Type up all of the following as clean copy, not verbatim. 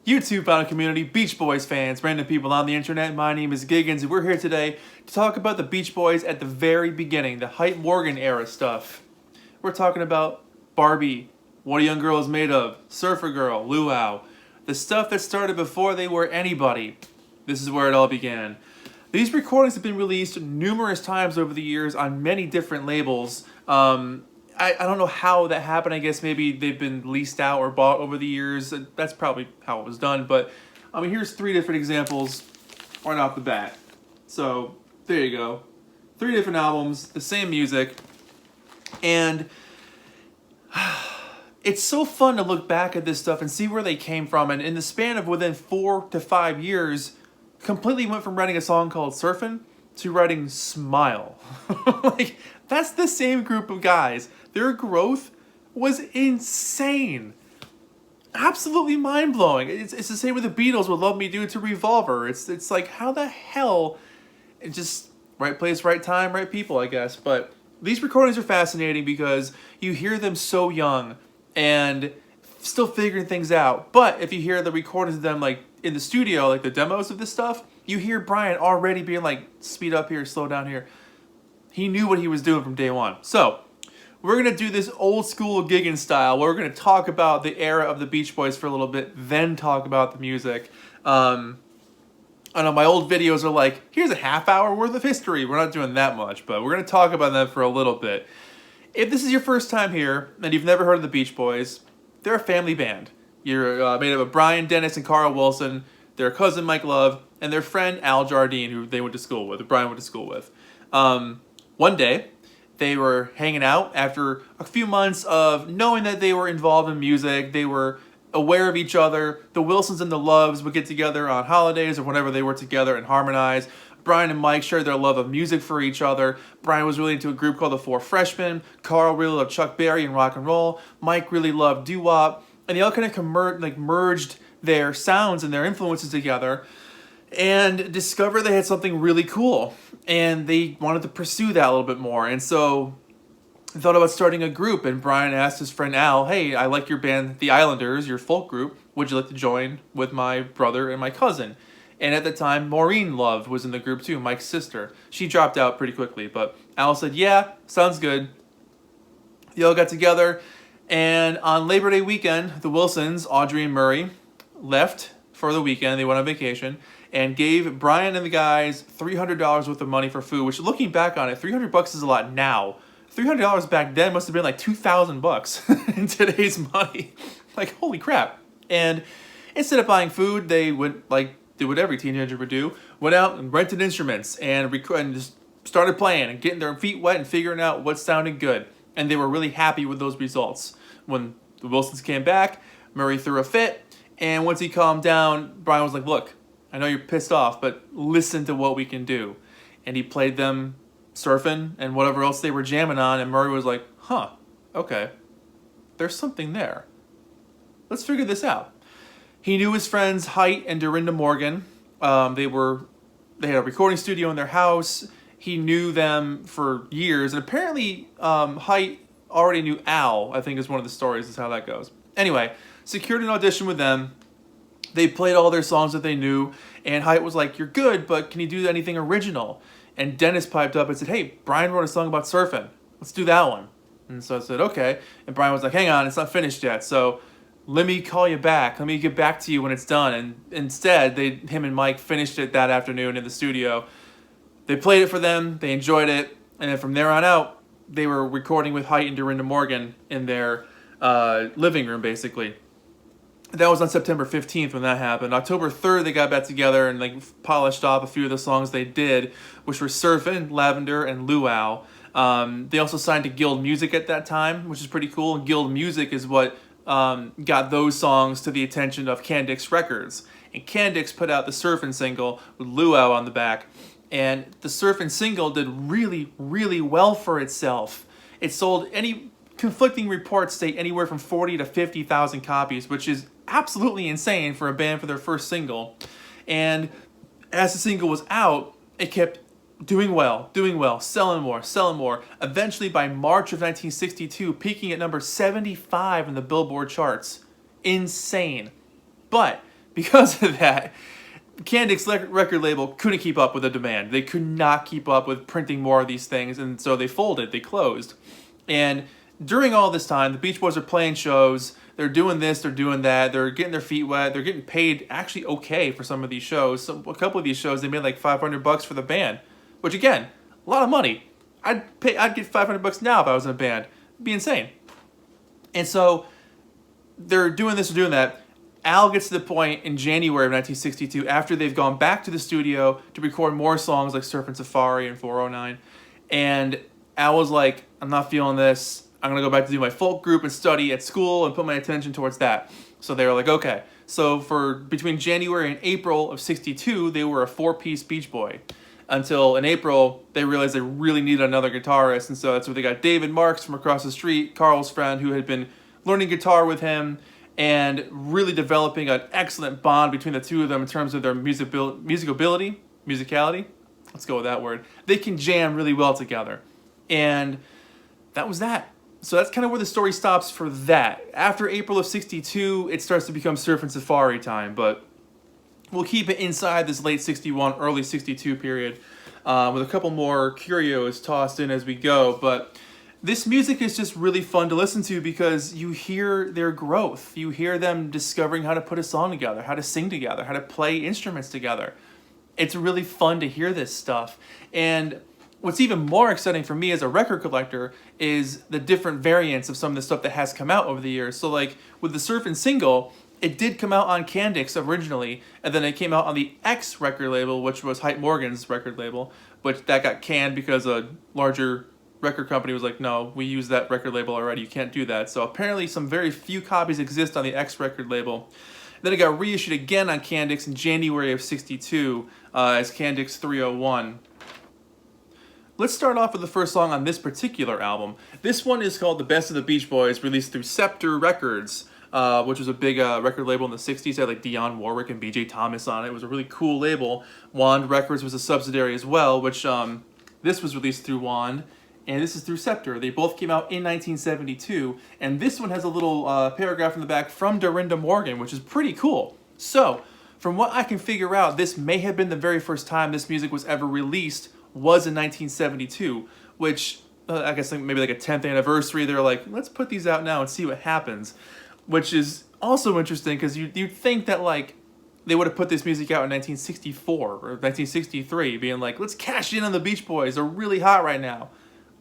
YouTube founder community, Beach Boys fans, random people on the internet. My name is Giggens, and we're here today to talk about the Beach Boys at the very beginning, the Hite Morgan era stuff. We're talking about Barbie, What a Young Girl is Made of, Surfer Girl, Luau, the stuff that started before they were anybody. This is where it all began. These recordings have been released numerous times over the years on many different labels. I don't know how that happened. I guess maybe they've been leased out or bought over the years. That's probably how it was done. But I mean, here's three different examples right off the bat. So there you go. Three different albums, the same music. And it's so fun to look back at this stuff and see where they came from. And in the span of within 4 to 5 years, completely went from writing a song called Surfin' to writing Smile. Like, that's the same group of guys. Their growth was insane. Absolutely mind-blowing. It's the same with the Beatles with Love Me Do to Revolver. It's like, how the hell? It just, right place, right time, right people, I guess. But these recordings are fascinating because you hear them so young and still figuring things out. But if you hear the recordings of them like in the studio, like the demos of this stuff, you hear Brian already being like, speed up here, slow down here. He knew what he was doing from day one. So we're going to do this old school Giggens style where we're going to talk about the era of the Beach Boys for a little bit, then talk about the music. I know my old videos are like, here's a half hour worth of history. We're not doing that much, but we're going to talk about them for a little bit. If this is your first time here and you've never heard of the Beach Boys, they're a family band. You're made up of Brian, Dennis, and Carl Wilson, their cousin Mike Love, and their friend Al Jardine, who they went to school with, or Brian went to school with. One day, they were hanging out after a few months of knowing that they were involved in music. They were aware of each other. The Wilsons and the Loves would get together on holidays or whenever they were together and harmonize. Brian and Mike shared their love of music for each other. Brian was really into a group called the Four Freshmen. Carl really loved Chuck Berry and rock and roll. Mike really loved doo-wop. And they all kind of merged their sounds and their influences together and discovered they had something really cool. And they wanted to pursue that a little bit more. And so they thought about starting a group. And Brian asked his friend Al, hey, I like your band, The Islanders, your folk group. Would you like to join with my brother and my cousin? And at the time, Maureen Love was in the group too, Mike's sister. She dropped out pretty quickly. But Al said, yeah, sounds good. They all got together. And on Labor Day weekend, the Wilsons, Audrey and Murray, left for the weekend. They went on vacation and gave Brian and the guys $300 worth of money for food, which looking back on it, $300 is a lot now. $300 back then must have been like $2,000 in today's money. Like, holy crap. And instead of buying food, they went, like, did what every teenager would do, went out and rented instruments and just started playing and getting their feet wet and figuring out what sounded good. And they were really happy with those results. When the Wilsons came back, Murray threw a fit, and once he calmed down, Brian was like, look, I know you're pissed off, but listen to what we can do. And he played them Surfin' and whatever else they were jamming on, and Murray was like, huh, okay, there's something there. Let's figure this out. He knew his friends Hite and Dorinda Morgan. They had a recording studio in their house. He knew them for years, and apparently Hite already knew Al, I think is one of the stories, is how that goes. Anyway, secured an audition with them. They played all their songs that they knew, and Hite was like, you're good, but can you do anything original? And Dennis piped up and said, hey, Brian wrote a song about surfing. Let's do that one. And so I said, okay. And Brian was like, hang on, it's not finished yet, so let me call you back. Let me get back to you when it's done. And instead, him and Mike finished it that afternoon in the studio. They played it for them, they enjoyed it, and then from there on out, they were recording with Hite and Dorinda Morgan in their living room, basically. That was on September 15th when that happened. October 3rd, they got back together and like polished off a few of the songs they did, which were Surfin', Lavender, and Luau. They also signed to Guild Music at that time, which is pretty cool. And Guild Music is what got those songs to the attention of Candix Records. And Candix put out the Surfin' single with Luau on the back. And the Surfin' single did really, really well for itself. It sold, any conflicting reports state, anywhere from 40 to 50,000 copies, which is absolutely insane for a band for their first single. And as the single was out, it kept doing well, selling more. Eventually, by March of 1962, peaking at number 75 in the Billboard charts. Insane. But Because of that, Candic's record label couldn't keep up with the demand. They could not keep up with printing more of these things, and so they folded, they closed. And during all this time, the Beach Boys are playing shows, they're doing this, they're doing that, they're getting their feet wet, they're getting paid actually okay for some of these shows. So a couple of these shows, they made like $500 for the band, which again, a lot of money. I'd get $500 now if I was in a band. It'd be insane. And so they're doing this, they're doing that. Al gets to the point in January of 1962, after they've gone back to the studio to record more songs like Surfin' Safari and 409, and Al was like, I'm not feeling this. I'm going to go back to do my folk group and study at school and put my attention towards that. So they were like, okay. So for between January and April of 62, they were a 4-piece Beach Boy. Until in April, they realized they really needed another guitarist, and so that's where they got David Marks from across the street, Carl's friend, who had been learning guitar with him, and really developing an excellent bond between the two of them in terms of their musicality. Let's go with that word. They can jam really well together. And that was that. So that's kind of where the story stops for that. After April of 62, it starts to become Surfin' Safari time, but we'll keep it inside this late 61, early 62 period with a couple more curios tossed in as we go. But this music is just really fun to listen to because you hear their growth. You hear them discovering how to put a song together, how to sing together, how to play instruments together. It's really fun to hear this stuff. And what's even more exciting for me as a record collector is the different variants of some of the stuff that has come out over the years. So like with the Surfin' single, it did come out on Candix originally, and then it came out on the X record label, which was Hite Morgan's record label, but that got canned because a larger record company was like, no, we use that record label already, you can't do that. So apparently some very few copies exist on the X record label. Then it got reissued again on Candix in January of 62 as Candix 301. Let's start off with the first song on this particular album. This one is called The Best of the Beach Boys, released through Scepter Records, which was a big record label in the 60s. It had like Dionne Warwick and B.J. Thomas on it. It was a really cool label. Wand Records was a subsidiary as well, which this was released through Wand, and this is through Scepter. They both came out in 1972, and this one has a little paragraph in the back from Dorinda Morgan, which is pretty cool. So, from what I can figure out, this may have been the very first time this music was ever released, was in 1972, which I guess maybe like a 10th anniversary, they're like, let's put these out now and see what happens, which is also interesting because you'd think that like they would have put this music out in 1964 or 1963, being like, let's cash in on the Beach Boys, they're really hot right now.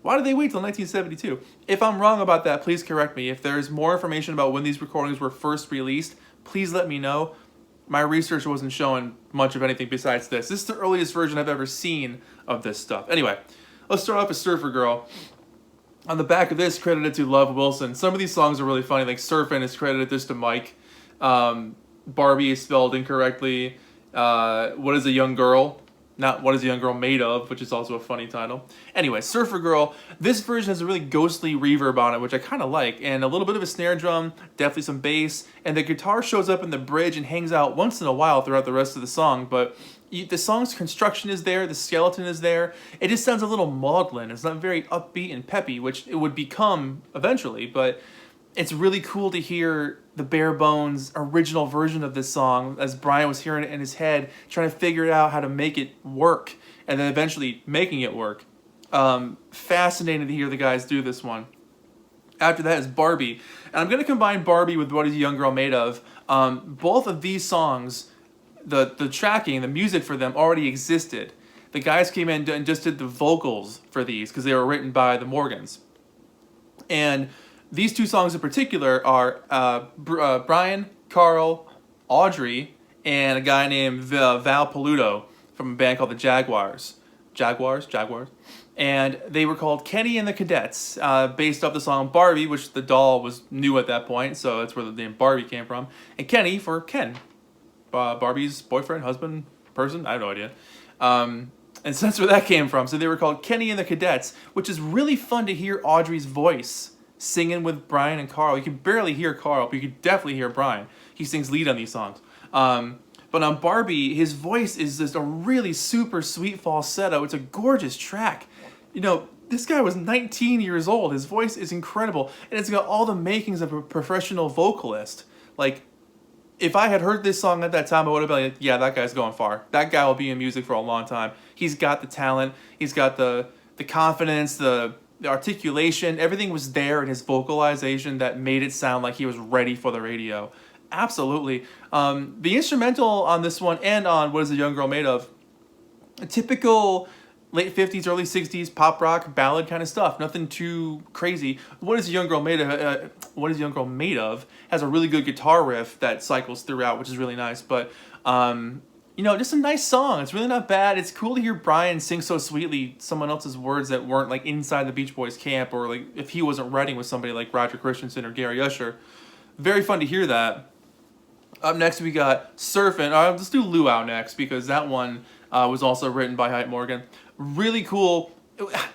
Why did they wait till 1972? If I'm wrong about that, please correct me. If there's more information about when these recordings were first released, please let me know. My research wasn't showing much of anything besides this. This is the earliest version I've ever seen of this stuff. Anyway, let's start off with Surfer Girl. On the back of this, credited to Love Wilson. Some of these songs are really funny. Like Surfin' is credited this to Mike. Barbie is spelled incorrectly. What is a Young Girl? Not What is a Young Girl Made Of, which is also a funny title. Anyway, Surfer Girl, this version has a really ghostly reverb on it, which I kind of like, and a little bit of a snare drum, definitely some bass, and the guitar shows up in the bridge and hangs out once in a while throughout the rest of the song, but the song's construction is there, the skeleton is there. It just sounds a little maudlin. It's not very upbeat and peppy, which it would become eventually, but it's really cool to hear the bare bones original version of this song as Brian was hearing it in his head, trying to figure out how to make it work, and then eventually making it work. Fascinating to hear the guys do this one. After that is Barbie. And I'm going to combine Barbie with What is a Young Girl Made Of. Both of these songs, the tracking, the music for them already existed. The guys came in and just did the vocals for these because they were written by the Morgans. And these two songs in particular are Brian, Carl, Audrey, and a guy named Val Paluto from a band called the Jaguars. Jaguars. And they were called Kenny and the Cadets, based off the song Barbie, which the doll was new at that point, so that's where the name Barbie came from. And Kenny for Ken. Barbie's boyfriend, husband, person, I have no idea. And so that's where that came from. So they were called Kenny and the Cadets, which is really fun to hear Audrey's voice singing with Brian and Carl. You can barely hear Carl, but you can definitely hear Brian. He sings lead on these songs. But on Barbie, his voice is just a really super sweet falsetto. It's a gorgeous track. You know, this guy was 19 years old. His voice is incredible. And it's got all the makings of a professional vocalist. Like, if I had heard this song at that time, I would have been like, yeah, that guy's going far. That guy will be in music for a long time. He's got the talent. He's got the confidence, the articulation. Everything was there in his vocalization that made it sound like he was ready for the radio. Absolutely. The instrumental on this one and on What Is a Young Girl Made Of, a typical late 50s, early 60s pop rock ballad kind of stuff. Nothing too crazy. What Is a Young Girl Made Of? What Is a Young Girl Made Of has a really good guitar riff that cycles throughout, which is really nice. But just a nice song. It's really not bad. It's cool to hear Brian sing so sweetly someone else's words that weren't like inside the Beach Boys camp, or like if he wasn't writing with somebody like Roger Christensen or Gary Usher. Very fun to hear that. Up next we got Surfin'. Let's do Luau next, because that one was also written by Hite Morgan. Really cool.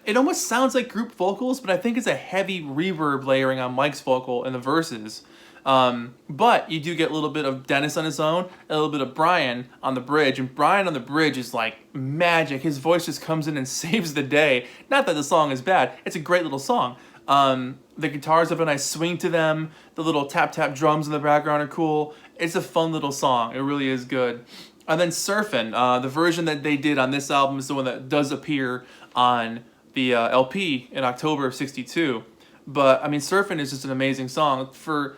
It almost sounds like group vocals, but I think it's a heavy reverb layering on Mike's vocal in the verses. But you do get a little bit of Dennis on his own, a little bit of Brian on the bridge, and Brian on the bridge is like magic. His voice just comes in and saves the day. Not that the song is bad, it's a great little song. The guitars have a nice swing to them, the little tap drums in the background are cool. It's a fun little song, it really is good. And then Surfin', the version that they did on this album is the one that does appear on the LP in October of '62. But I mean, Surfin' is just an amazing song. For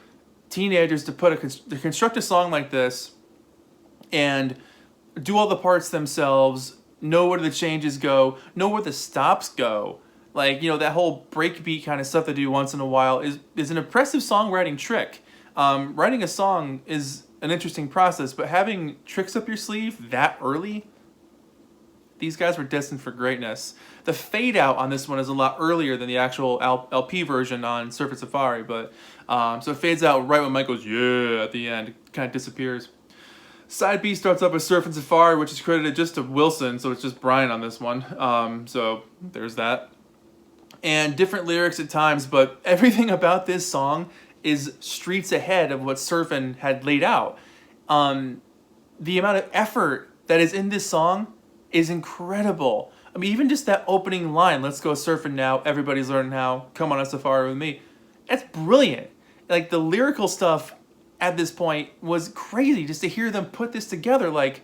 teenagers to construct a song like this and do all the parts themselves, know where the changes go, know where the stops go, like, that whole breakbeat kind of stuff they do once in a while is an impressive songwriting trick. Writing a song is an interesting process, but having tricks up your sleeve that early, these guys were destined for greatness. The fade out on this one is a lot earlier than the actual LP version on Surfin' Safari, but so it fades out right when Mike goes, yeah, at the end. It kind of disappears. Side B starts up with Surfin' Safari, which is credited just to Wilson, so it's just Brian on this one. So there's that. And different lyrics at times, but everything about this song is streets ahead of what Surfin' had laid out. The amount of effort that is in this song is incredible. I mean, even just that opening line, let's go surfing now, everybody's learning how, come on a safari with me. That's brilliant. Like, the lyrical stuff at this point was crazy, just to hear them put this together. Like,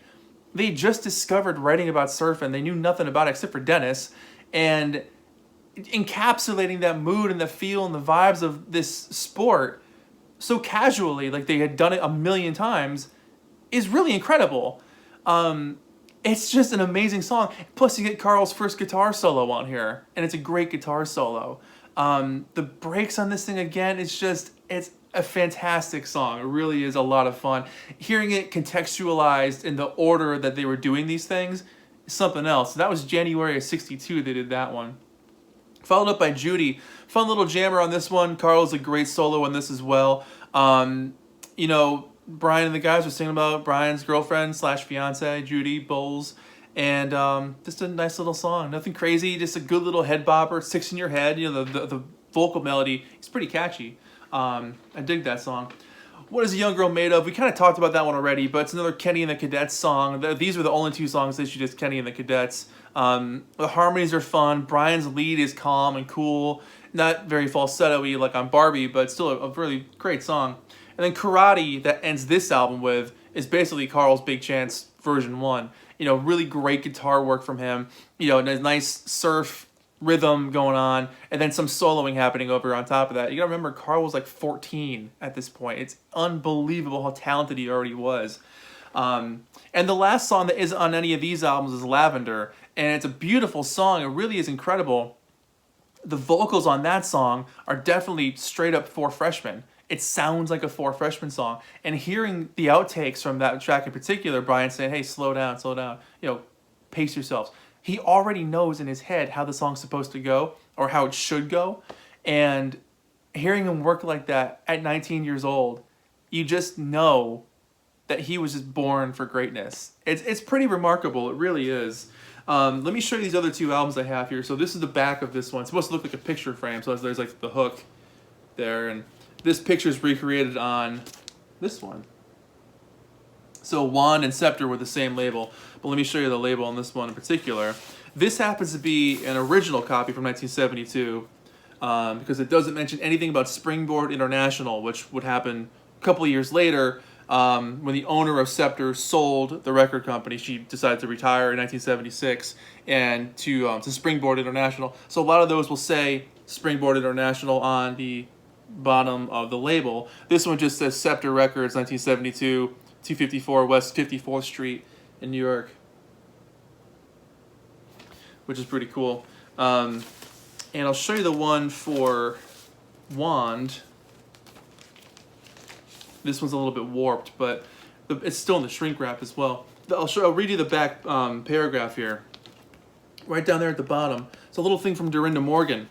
they just discovered writing about surfing. They knew nothing about it except for Dennis. And encapsulating that mood and the feel and the vibes of this sport so casually, like they had done it a million times, is really incredible. It's just an amazing song. Plus, you get Carl's first guitar solo on here, and it's a great guitar solo. The breaks on this thing, again, it's a fantastic song. It really is a lot of fun. Hearing it contextualized in the order that they were doing these things is something else. That was January of '62 they did that one. Followed up by Judy. Fun little jammer on this one. Carl's a great solo on this as well. Brian and the guys were singing about Brian's girlfriend / fiance, Judy Bowles. And just a nice little song. Nothing crazy, just a good little head bopper. It sticks in your head. The vocal melody is pretty catchy. I dig that song. What Is a Young Girl Made Of? We kind of talked about that one already, but it's another Kenny and the Cadets song. These were the only two songs that she did, Kenny and the Cadets. The harmonies are fun. Brian's lead is calm and cool. Not very falsetto-y like on Barbie, but still a really great song. And then Karate, that ends this album with, is basically Carl's Big Chance version 1. Really great guitar work from him. A nice surf rhythm going on, and then some soloing happening over on top of that. You gotta remember, Carl was like 14 at this point. It's unbelievable how talented he already was. And the last song that isn't on any of these albums is Lavender, and it's a beautiful song. It really is incredible. The vocals on that song are definitely straight up Four Freshmen. It sounds like a Four Freshmen song. And hearing the outtakes from that track in particular, Brian saying, hey, slow down, pace yourselves. He already knows in his head how the song's supposed to go, or how it should go. And hearing him work like that at 19 years old, you just know that he was just born for greatness. It's pretty remarkable. It really is. Let me show you these other two albums I have here. So this is the back of this one. It's supposed to look like a picture frame. So there's like the hook there. And this picture is recreated on this one. So Wand and Scepter were the same label, but let me show you the label on this one in particular. This happens to be an original copy from 1972 because it doesn't mention anything about Springboard International, which would happen a couple of years later When the owner of Scepter sold the record company, she decided to retire in 1976 and to Springboard International. So a lot of those will say Springboard International on the bottom of the label. This one just says Scepter Records, 1972, 254 West 54th Street in New York, which is pretty cool. And I'll show you the one for Wand. This one's a little bit warped, but it's still in the shrink wrap as well. I'll read you the back paragraph here. Right down there at the bottom. It's a little thing from Dorinda Morgan.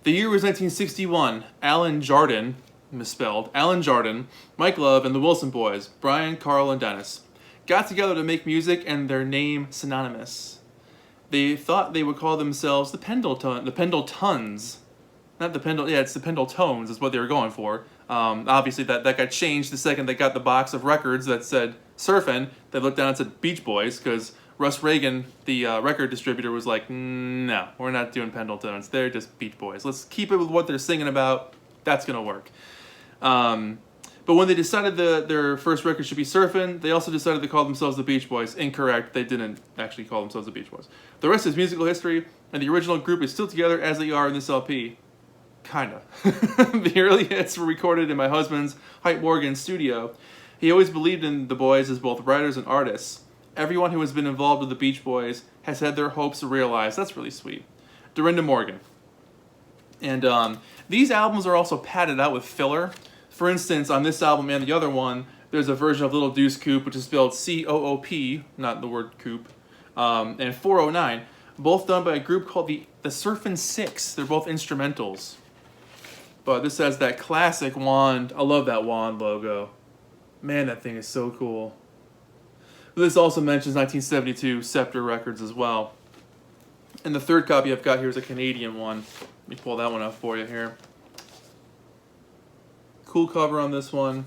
The year was 1961. Alan Jardin, misspelled, Alan Jardin, Mike Love, and the Wilson boys, Brian, Carl, and Dennis, got together to make music and their name synonymous. They thought they would call themselves the Pendletons. Not the Pendle, yeah, it's the Pendletones is what they were going for. Obviously, that got changed the second they got the box of records that said Surfin'. They looked down and said Beach Boys, because Russ Reagan, the record distributor, was like, no, we're not doing Pendletons. They're just Beach Boys. Let's keep it with what they're singing about. That's going to work. But when they decided their first record should be Surfin', they also decided to call themselves the Beach Boys. Incorrect. They didn't actually call themselves the Beach Boys. The rest is musical history, and the original group is still together as they are in this LP. Kinda. The early hits were recorded in my husband's, Hite Morgan, studio. He always believed in the boys as both writers and artists. Everyone who has been involved with the Beach Boys has had their hopes realized. That's really sweet. Dorinda Morgan. And these albums are also padded out with filler. For instance, on this album and the other one, there's a version of Little Deuce Coupe, which is spelled C-O-O-P, not the word coupe, and 409, both done by a group called the Surfin' Six. They're both instrumentals. But this has that classic Wand. I love that Wand logo. Man, that thing is so cool. This also mentions 1972 Scepter Records as well. And the third copy I've got here is a Canadian one. Let me pull that one up for you here. Cool cover on this one.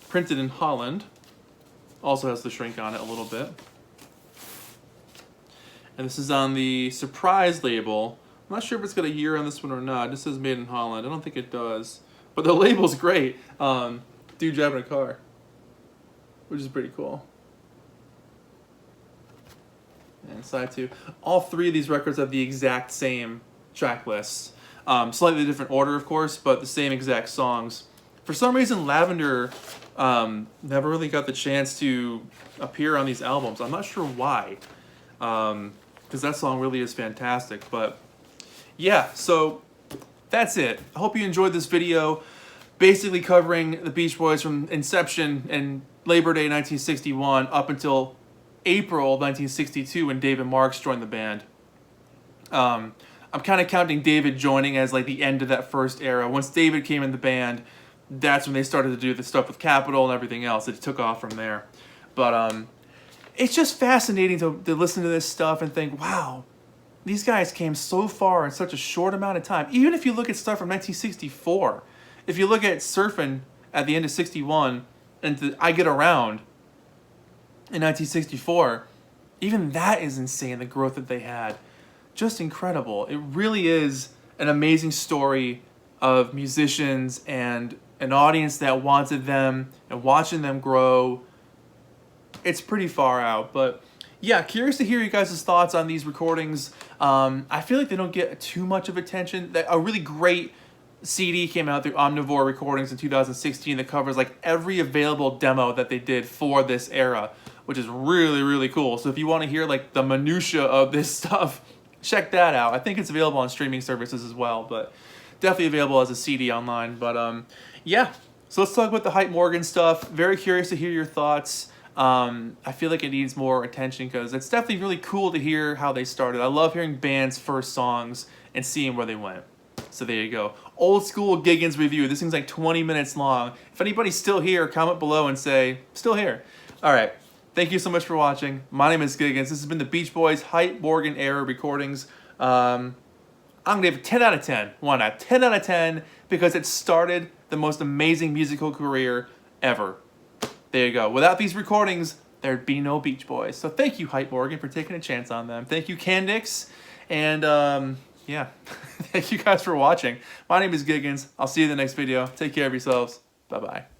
Printed in Holland. Also has the shrink on it a little bit. And this is on the Surprise label. I'm not sure if it's got a year on this one or not. This says made in Holland. I don't think it does. But the label's great. Dude driving a car, which is pretty cool. And side two. All three of these records have the exact same track lists. Slightly different order, of course, but the same exact songs. For some reason, Lavender never really got the chance to appear on these albums. I'm not sure why, because that song really is fantastic. But yeah, so that's it. I hope you enjoyed this video, basically covering the Beach Boys from inception and Labor Day 1961 up until April 1962 when David Marks joined the band. I'm kind of counting David joining as like the end of that first era. Once David came in the band, that's when they started to do the stuff with Capitol and everything else. It took off from there. But it's just fascinating to listen to this stuff and think, wow, these guys came so far in such a short amount of time. Even if you look at stuff from 1964, if you look at Surfin' at the end of 61 and I Get Around in 1964, even that is insane, the growth that they had. Just incredible. It really is an amazing story of musicians and an audience that wanted them and watching them grow. It's pretty far out, but yeah, curious to hear you guys' thoughts on these recordings. I feel like they don't get too much of attention. A really great CD came out through Omnivore Recordings in 2016 that covers like every available demo that they did for this era, which is really, really cool. So if you want to hear like the minutia of this stuff, check that out. I think it's available on streaming services as well, but definitely available as a CD online. But yeah, so let's talk about the Hite Morgan stuff. Very curious to hear your thoughts. I feel like it needs more attention because it's definitely really cool to hear how they started. I love hearing bands' first songs and seeing where they went. So there you go. Old school Giggens review. This thing's like 20 minutes long. If anybody's still here, comment below and say, still here. All right. Thank you so much for watching. My name is Giggens. This has been the Beach Boys Hite Morgan era recordings. I'm going to give it 10 out of 10. Why not? 10 out of 10 because it started the most amazing musical career ever. There you go. Without these recordings, there'd be no Beach Boys. So thank you, Hite Morgan, for taking a chance on them. Thank you, Candix. And yeah, thank you guys for watching. My name is Giggens. I'll see you in the next video. Take care of yourselves. Bye-bye.